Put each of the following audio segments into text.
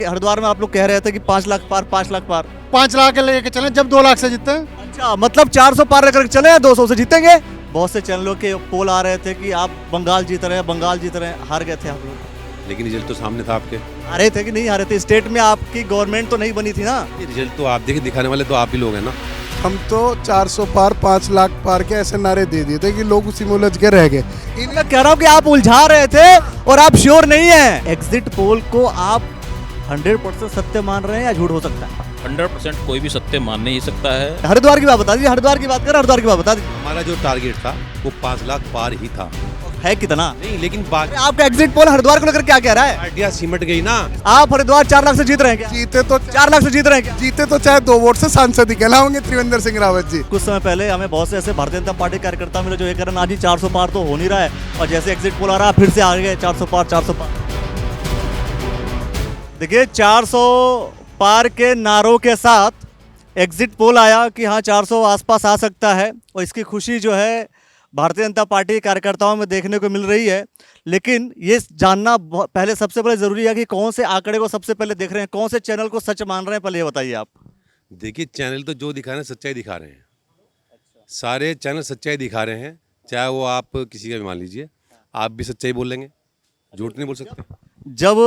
हरिद्वार में आप लोग कह रहे थे कि 5 लाख पार 5 लाख पार। 5 लाख के लेके चले जब 2 लाख से जीतते हैं। अच्छा, मतलब 400 पार लेकर चले हैं, 200 से जीतेंगे। बहुत से चैनलों के पोल आ रहे थे कि आप बंगाल जीत रहे हैं, बंगाल जीत रहे हैं, हार गए थे आप लोग। लेकिन रिजल्ट तो सामने था आपके। हारे थे कि नहीं हारे थे? स्टेट में आपकी गवर्नमेंट तो नहीं बनी थी ना। ये रिजल्ट तो आप देखिए, दिखाने वाले तो आप ही लोग हैं ना। हम तो 400 पार 5 लाख पार के ऐसे नारे दे दिए थे कि लोग उसी में उलझ के रह गए। मैं कह रहा हूँ कि आप उलझा रहे थे और आप श्योर नहीं है। एग्जिट पोल को आप 100% सत्य मान रहे हैं या झूठ हो सकता है? 100% कोई भी सत्य मान नहीं सकता है। हरिद्वार की बात बता दीजिए, हरिद्वार की बात कर, हरिद्वार की बात बता दीजिए। हमारा जो टारगेट था वो 5 लाख पार ही था। है कितना? नहीं, लेकिन बाकी आपका एग्जिट पोल हरिद्वार को लेकर क्या कह रहा है? पार्टियां सिमट गई ना। आप हरिद्वार 4 लाख से जीत रहे हैं क्या? जीते तो 4 लाख से जीत रहे हैं क्या? जीते तो चाहे 2 वोट से सांसद ही कहलाओगे त्रिवेंद्र सिंह रावत जी। कुछ समय पहले हमें बहुत से ऐसे भारतीय जनता पार्टी कार्यकर्ता मिले जो ये कह रहे हैं आज ही 400 पार तो हो नहीं रहा है, और जैसे एग्जिट पोल आ रहा है फिर से आ गए 400 पार 400 पार। देखिए 400 पार के नारों के साथ एग्जिट पोल आया कि हाँ 400 आसपास आ सकता है, और इसकी खुशी जो है भारतीय जनता पार्टी के कार्यकर्ताओं में देखने को मिल रही है। लेकिन ये जानना पहले सबसे पहले ज़रूरी है कि कौन से आंकड़े को सबसे पहले देख रहे हैं, कौन से चैनल को सच मान रहे हैं, पहले ये बताइए आप। देखिए, चैनल तो जो दिखा रहे हैं सच्चाई दिखा रहे हैं। सारे चैनल सच्चाई दिखा रहे हैं, चाहे वो आप किसी का भी मान लीजिए। आप भी सच्चाई बोल लेंगे, झूठ नहीं बोल सकते। जब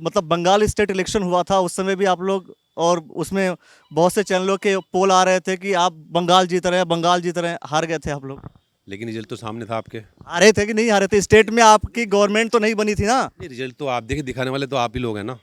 मतलब बंगाल स्टेट इलेक्शन हुआ था उस समय भी आप लोग, और उसमें बहुत से चैनलों के पोल आ रहे थे कि आप बंगाल जीत रहे हैं, बंगाल जीत रहे हैं, हार गए थे आप लोग। लेकिन रिजल्ट तो सामने था आपके। हारे थे कि नहीं हारे थे? स्टेट में आपकी गवर्नमेंट तो नहीं बनी थी ना। ये रिजल्ट तो आप देखिए, दिखाने वाले तो आप ही लोग हैं ना।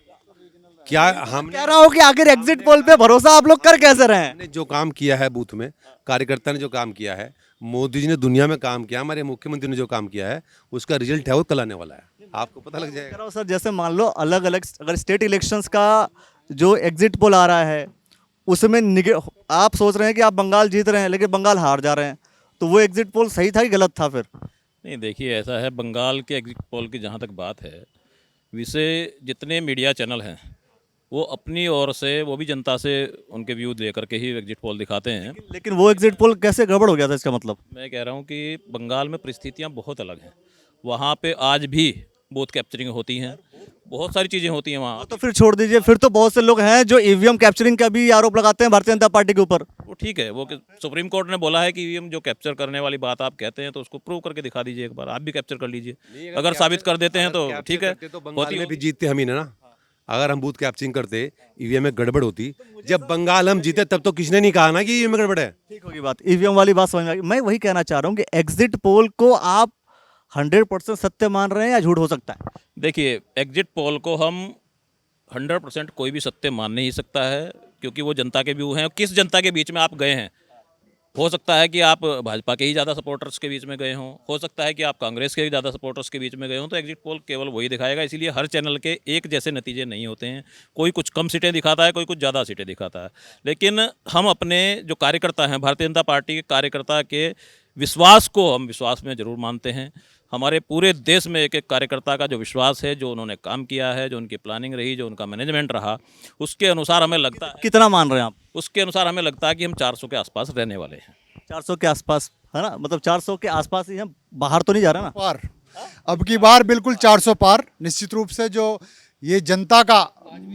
क्या हम कह रहा हूँ कि आखिर एग्जिट पोल पे भरोसा आप लोग कर कैसे रहे हैं? ने जो काम किया है बूथ में, कार्यकर्ता ने जो काम किया है, मोदी जी ने दुनिया में काम किया, हमारे मुख्यमंत्री ने जो काम किया है, उसका रिजल्ट है वो कल आने वाला है, आपको पता लग कह जाएगा। रहा हूँ सर, जैसे मान लो अलग अलग अगर स्टेट इलेक्शंस का जो एग्जिट पोल आ रहा है उसमें आप सोच रहे हैं कि आप बंगाल जीत रहे हैं लेकिन बंगाल हार जा रहे हैं, तो वो एग्जिट पोल सही था कि गलत था फिर? नहीं, देखिए ऐसा है, बंगाल के एग्जिट पोल की जहाँ तक बात है, विषय जितने मीडिया चैनल हैं वो अपनी ओर से, वो भी जनता से उनके व्यू लेकर के ही एग्जिट पोल दिखाते हैं। लेकिन वो एग्जिट पोल कैसे गड़बड़ हो गया था, इसका मतलब? मैं कह रहा हूँ कि बंगाल में परिस्थितियाँ बहुत अलग हैं। वहाँ पे आज भी बूथ कैप्चरिंग होती हैं, बहुत सारी चीज़ें होती हैं वहाँ। तो फिर छोड़ दीजिए, फिर तो बहुत से लोग हैं जो ईवीएम कैप्चरिंग का भी आरोप लगाते हैं भारतीय जनता पार्टी के ऊपर। वो ठीक है, वो सुप्रीम कोर्ट ने बोला है कि ईवीएम जो कैप्चर करने वाली बात आप कहते हैं तो उसको प्रूव करके दिखा दीजिए, एक बार आप भी कैप्चर कर लीजिए। अगर साबित कर देते हैं तो ठीक है। तो बंगाल में भी जीतते हम ही ना। अगर हम बूथ कैप्चरिंग करते, ईवीएम में गड़बड़ होती, जब बंगाल हम जीते तब तो किसी ने नहीं कहा ना कि ईवीएम में गड़बड़ है। ठीक होगी बात, ईवीएम वाली बात समझ में आ गई। मैं वही कहना चाह रहा हूँ कि एग्जिट पोल को आप 100% सत्य मान रहे हैं या झूठ हो सकता है? देखिए, एग्जिट पोल को हम 100% कोई भी सत्य मान नहीं सकता है, क्योंकि वो जनता के व्यू हैं। किस जनता के बीच में आप गए हैं? हो सकता है कि आप भाजपा के ही ज़्यादा सपोर्टर्स के बीच में गए हों, हो सकता है कि आप कांग्रेस के ही ज़्यादा सपोर्टर्स के बीच में गए हों, तो एग्जिट पोल केवल वही दिखाएगा। इसीलिए हर चैनल के एक जैसे नतीजे नहीं होते हैं। कोई कुछ कम सीटें दिखाता है, कोई कुछ ज़्यादा सीटें दिखाता है। लेकिन हम अपने जो कार्यकर्ता हैं, भारतीय जनता पार्टी के कार्यकर्ता के विश्वास को हम विश्वास में ज़रूर मानते हैं। हमारे पूरे देश में एक एक कार्यकर्ता का जो विश्वास है, जो उन्होंने काम किया है, जो उनकी प्लानिंग रही, जो उनका मैनेजमेंट रहा, उसके अनुसार हमें लगता है, कितना मान रहे हैं आप? उसके अनुसार हमें लगता है कि हम 400 के आसपास रहने वाले हैं। 400 के आसपास है ना, मतलब 400 के आसपास ही हम, बाहर तो नहीं जा रहे ना? पार अब की बार बिल्कुल 400 पार। निश्चित रूप से जो ये जनता का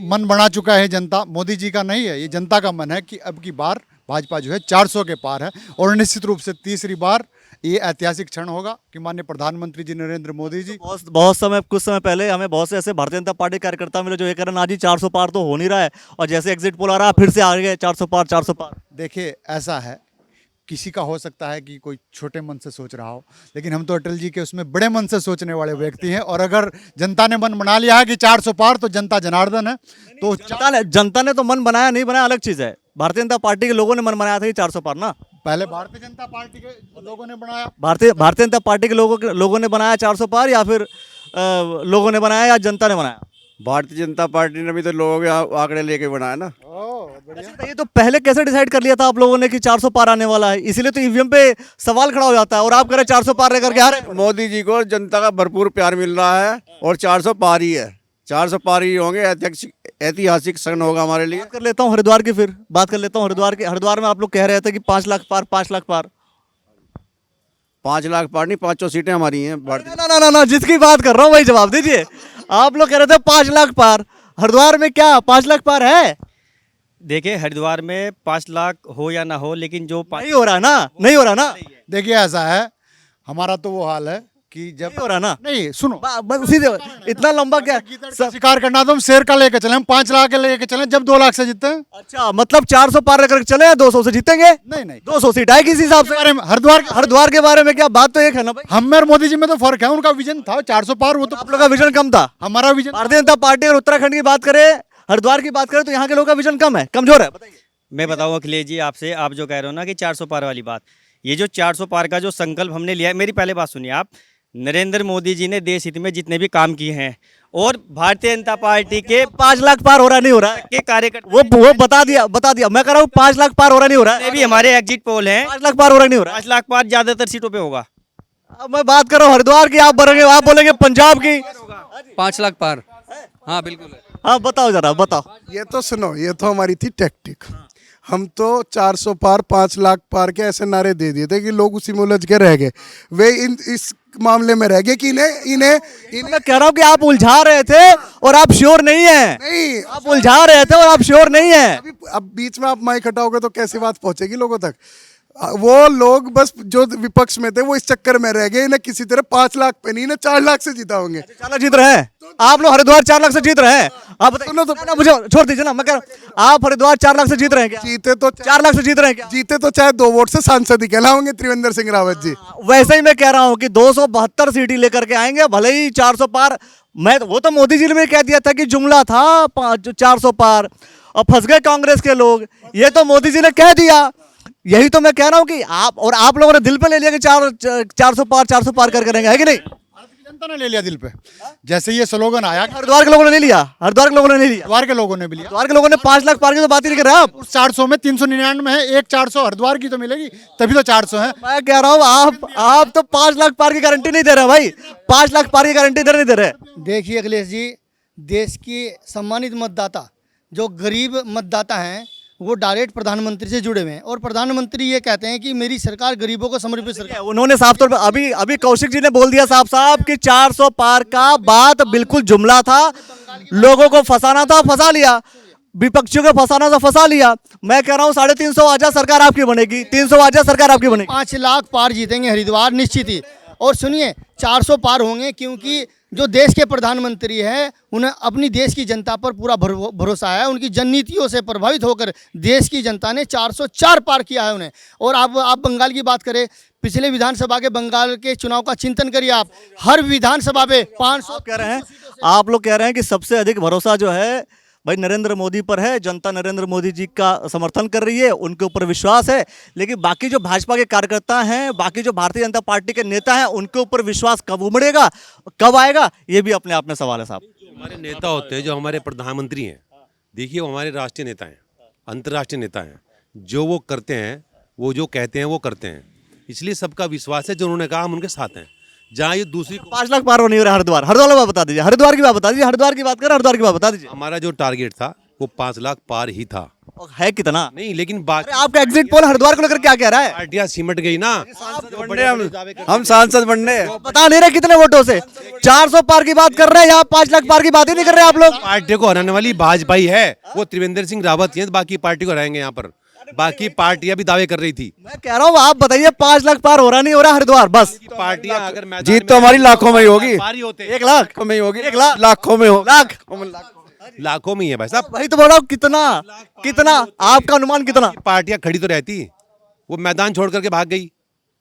मन बना चुका है, जनता मोदी जी का नहीं है, ये जनता का मन है कि अब की बार भाजपा जो है 400 के पार है। और निश्चित रूप से तीसरी बार ये ऐतिहासिक क्षण होगा कि माननीय प्रधानमंत्री जी नरेंद्र मोदी जी बहुत समय, कुछ समय पहले हमें बहुत से ऐसे भारतीय जनता पार्टी कार्यकर्ता मिले जो ये कह रहे हैं आज ही 400 पार तो हो नहीं रहा है, और जैसे एग्जिट पोल आ रहा है फिर से आ गए 400 पार 400 पार। देखिए, ऐसा है, किसी का हो सकता है कि कोई छोटे मन से सोच रहा हो, लेकिन हम तो अटल जी के उसमें बड़े मन से सोचने वाले व्यक्ति हैं। और अगर जनता ने मन बना लिया है कि 400 पार, तो जनता जनार्दन है। तो जनता ने तो मन बनाया, नहीं बनाया अलग चीज़ है। भारतीय जनता पार्टी के लोगों ने मन बनाया था कि 400 पार ना। पहले भारतीय जनता पार्टी के लोगों ने बनाया, भारतीय जनता पार्टी के लोगों ने बनाया 400 पार, या फिर लोगों ने बनाया या जनता ने बनाया? भारतीय जनता पार्टी ने भी तो लोगों के आंकड़े लेके बनाया ना। अच्छा, ये तो पहले कैसे डिसाइड कर लिया था आप लोगों ने कि 400 पार आने वाला है? इसीलिए तो ईवीएम पे सवाल खड़ा हो जाता है, और आप कह रहे 400 पार लेकर के आ रहे हैं। मोदी जी को जनता का भरपूर प्यार मिल रहा है और 400 पार ही है, 400 पार ही होंगे। ऐतिहासिक क्षण होगा हमारे लिए। बात कर लेता हूँ हरिद्वार की, फिर बात कर लेता हूँ हरिद्वार की। हरिद्वार में आप लोग कह रहे थे कि 5 लाख पार 5 लाख पार। 5 लाख पार नहीं, 500 सीटें हमारी हैं। ना, जिसकी बात कर रहा हूँ वही जवाब दीजिए। आप लोग कह रहे थे 5 लाख पार, हरिद्वार में क्या 5 लाख पार है? देखिए हरिद्वार में 5 लाख हो या ना हो, लेकिन जो नहीं हो रहा ना, नहीं हो रहा ना, देखिए ऐसा है, हमारा तो वो हाल है कि जब नहीं हो रहा ना। नहीं सुनो, बस उसी से इतना लंबा क्या सब शिकार करना तो हम शेर का लेके चले, हम 5 लाख के लेके चले जब 2 लाख से जीतते हैं। अच्छा, मतलब 400 पार लेकर चले या 200 से जीतेंगे? नहीं नहीं 200 सीट आएगी इस हिसाब से। बारे में हरिद्वार हरिद्वार के बारे में क्या बात, तो एक है ना भाई, हम में और मोदी जी में तो फर्क है, उनका विजन था 400 पार, वो तो आप लोग का विजन कम था। हमारा विजन। भारतीय जनता पार्टी और उत्तराखंड की बात करें, हरिद्वार की बात करें, तो यहाँ के लोगों का विजन कम है, कमजोर है। बताइए। मैं बताऊं अखिलेश जी आपसे, आप जो कह रहे हो ना कि 400 पार वाली बात, ये जो 400 पार का जो संकल्प हमने लिया है, मेरी पहले बात सुनिए आप। नरेंद्र मोदी जी ने देश हित में जितने भी काम किए हैं और भारतीय जनता पार्टी के 5 लाख पार हो रहा नहीं हो रहा है, के कार्यकर्ता वो बता दिया। मैं कह रहा हूँ 5 लाख पार हो रहा नहीं हो रहा ने है, भी हमारे एग्जिट पोल हैं, 5 लाख पार हो रहा नहीं हो रहा है। 5 लाख पार ज्यादातर सीटों पे होगा। अब मैं बात कर रहा हूँ हरिद्वार की, आप बोलेंगे पंजाब की। 5 लाख पार, हाँ बिल्कुल है। हाँ बताओ जरा, बताओ। ये तो सुनो, ये तो हमारी थी टैक्टिक। हम तो 400 पार 5 लाख पार के ऐसे नारे दे दिए थे कि लोग उसी में उलझ के रह गए। वे इस मामले में रह गए कि इन्हें मैं कह रहा हूँ कि आप उलझा रहे थे और आप श्योर नहीं है। नहीं, आप उलझा रहे थे और आप श्योर नहीं है। अब बीच में आप माइक हटाओगे तो कैसी बात पहुंचेगी लोगों तक। वो लोग बस जो विपक्ष में थे वो इस चक्कर में रह गए, इन्हें किसी तरह 5 लाख पे नहीं, इन्हें 4 लाख से जीता होंगे। 4 लाख जीत रहे हैं आप लोग, हरिद्वार 4 लाख से जीत रहे हैं। आप सुनो तो, ना मुझे छोड़ दीजिए ना, मैं कह रहा हूँ आप हरिद्वार 4 लाख से जीत रहे हैं क्या? जीते तो 4 लाख से जीत रहे हैं क्या? जीते तो चाहे 2 वोट से सांसद ही कहलाओगे त्रिवेंद्र सिंह रावत जी। वैसे ही मैं कह रहा हूँ कि 272 सीट ही लेकर के आएंगे, भले ही 400 पार। वो तो मोदी जी ने भी कह दिया था कि जुमला था 400 पार, और फंस गए कांग्रेस के लोग। ये तो मोदी जी ने कह दिया। यही तो मैं कह रहा हूँ कि आप लोगों ने दिल पे ले लिया कि 400 पार कर करेंगे, है कि नहीं? जनता ने ले लिया दिल पे, जैसे ये स्लोगन आया, हरिद्वार के लोगों ने नहीं लिया, हरिद्वार के लोगों ने नहीं लिया, हरिद्वार के लोगों ने भी लिया। हरिद्वार के लोगों ने 5 लाख पार की तो बात ही नहीं कर रहे आप। उस 400 में 399 में है, एक 400 हरिद्वार की तो मिलेगी, तभी तो 400 है। मैं कह रहा हूँ आप तो 5 लाख पार की गारंटी नहीं दे रहे भाई, 5 लाख पार की गारंटी नहीं दे रहे। देखिए अखिलेश जी, देश की सम्मानित मतदाता जो गरीब मतदाता हैं वो डायरेक्ट प्रधानमंत्री से जुड़े हुए हैं, और प्रधानमंत्री ये कहते हैं कि मेरी सरकार गरीबों को समर्पित सरकार। उन्होंने साफ तौर पर अभी कौशिक जी ने बोल दिया साफ कि 400 पार का बात बिल्कुल जुमला था, लोगों को फंसाना था, फंसा लिया, विपक्षियों को फंसाना था, फंसा लिया। मैं कह रहा हूँ 350 आ जा, सरकार आपकी बनेगी, 300 आ जा, सरकार आपकी बनेगी। 5 लाख पार जीतेंगे हरिद्वार निश्चित ही। और सुनिए 400 पार होंगे, क्योंकि जो देश के प्रधानमंत्री हैं उन्हें अपनी देश की जनता पर पूरा भरोसा है। उनकी जननीतियों से प्रभावित होकर देश की जनता ने 404 पार किया है उन्हें। और आप बंगाल की बात करें, पिछले विधानसभा के बंगाल के चुनाव का चिंतन करिए आप, हर विधानसभा में 500 कह रहे हैं, आप लोग कह रहे हैं कि सबसे अधिक भरोसा जो है भाई नरेंद्र मोदी पर है, जनता नरेंद्र मोदी जी का समर्थन कर रही है, उनके ऊपर विश्वास है। लेकिन बाकी जो भाजपा के कार्यकर्ता हैं, बाकी जो भारतीय जनता पार्टी के नेता हैं, उनके ऊपर विश्वास कब उमड़ेगा, कब आएगा, ये भी अपने आप में सवाल है साहब। हमारे नेता होते हैं, जो हमारे प्रधानमंत्री हैं, देखिए वो हमारे राष्ट्रीय नेता हैं, अंतर्राष्ट्रीय नेता हैं। जो वो करते हैं, वो जो कहते हैं वो करते हैं, इसलिए सबका विश्वास है। जो उन्होंने कहा हम उनके साथ हैं। जहाँ ये दूसरी 5 लाख पार नहीं हो रहा हरिद्वार की बात बता दीजिए, हरिद्वार की बात बता दीजिए, हरिद्वार की बात करें, हरिद्वार की बात बता दीजिए। हमारा जो टारगेट था वो 5 लाख पार ही था। और है कितना? नहीं, लेकिन बाकी आपका एग्जिट पोल हरिद्वार को लेकर क्या कह रहा है? पार्टियां सिमट गई ना। हम सांसद बनने बता नहीं रहे कितने वोटों से 400 पार की बात कर रहे हैं, यहाँ 5 लाख पार की बात ही नहीं कर रहे आप लोग। पार्टी को हराने वाली भाजपा ही है, वो त्रिवेंद्र सिंह रावत ही है, बाकी पार्टी को हराएंगे यहाँ पर। बाकी पार्टियां भी दावे कर रही थी। मैं कह रहा हूँ आप बताइए 5 लाख पार हो रहा नहीं हो रहा हरिद्वार, बस पार्टियां अगर मैदान जीत में तो हमारी लाखों में ही होगी, पार ही होते 1 लाख लाखों में ही होगी, 1 लाख लाखों में हो लाखों में ही है भाई साहब। वही तो बोल रहा हूँ, कितना आपका अनुमान कितना? पार्टियां खड़ी तो रहती, वो मैदान छोड़ करके भाग गई।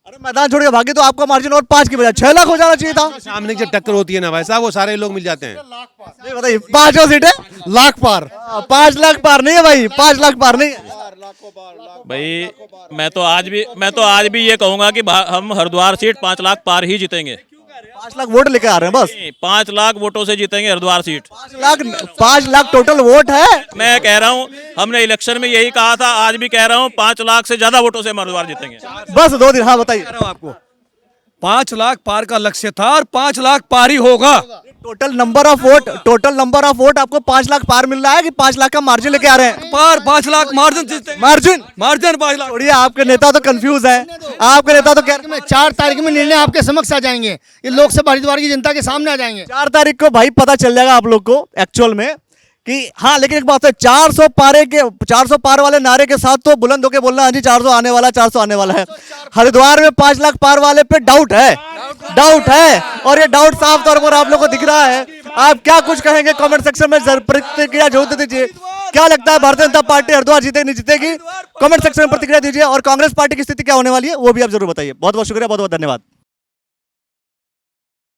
अरे मैदान छोड़ के भागे तो आपका मार्जिन और 5 की बजाय 6 लाख हो जाना चाहिए था। सामने की जब टक्कर होती है ना भाई साहब, वो सारे लोग मिल जाते हैं। नहीं बताइए 5 सीट है, लाख पार 5 लाख पार नहीं है भाई, 5 लाख पार नहीं है। भाई मैं तो आज भी ये कहूंगा कि हम हरिद्वार सीट 5 लाख पार ही जीतेंगे। 5 लाख वोट लेकर आ रहे हैं बस, 5 लाख वोटों से जीतेंगे Haridwar seat. 5 lakh total vote है। मैं कह रहा हूँ, हमने इलेक्शन में यही कहा था, आज भी कह रहा हूँ 5 लाख से ज्यादा वोटों से हम हरिद्वार जीतेंगे। बस 2 दिन। हाँ बताइए, आपको 5 लाख पार का लक्ष्य था और 5 लाख पार ही होगा। टोटल नंबर ऑफ वोट आपको 5 लाख पार मिल रहा है कि 5 लाख का मार्जिन लेके आ रहे हैं? पार 5 लाख मार्जिन जीते, मार्जिन 5 लाख। छोड़िए, आपके नेता तो कंफ्यूज है, आपके नेता तो कह 4 तारीख में निर्णय आपके समक्ष आ जाएंगे, ये लोकसभा हरिद्वार की जनता के सामने आ जाएंगे। 4 तारीख को भाई पता चल जाएगा आप लोग को एक्चुअल में कि हाँ, लेकिन एक बात है, 400 पार वाले नारे के साथ तो बुलंद होके बोलना हाँ जी 400 आने वाला, 400 आने वाला है। हरिद्वार में 5 लाख पार वाले पे डाउट है और ये डाउट साफ तौर पर आप लोगों को दिख रहा है। आप क्या कुछ कहेंगे कमेंट सेक्शन में प्रतिक्रिया जरूर दीजिए। क्या लगता है भारतीय जनता पार्टी हरिद्वार जीतेगी नहीं जीतेगी? कमेंट सेक्शन में प्रतिक्रिया दीजिए और कांग्रेस पार्टी की स्थिति क्या होने वाली है वो भी आप जरूर बताइए। बहुत बहुत शुक्रिया, बहुत बहुत धन्यवाद।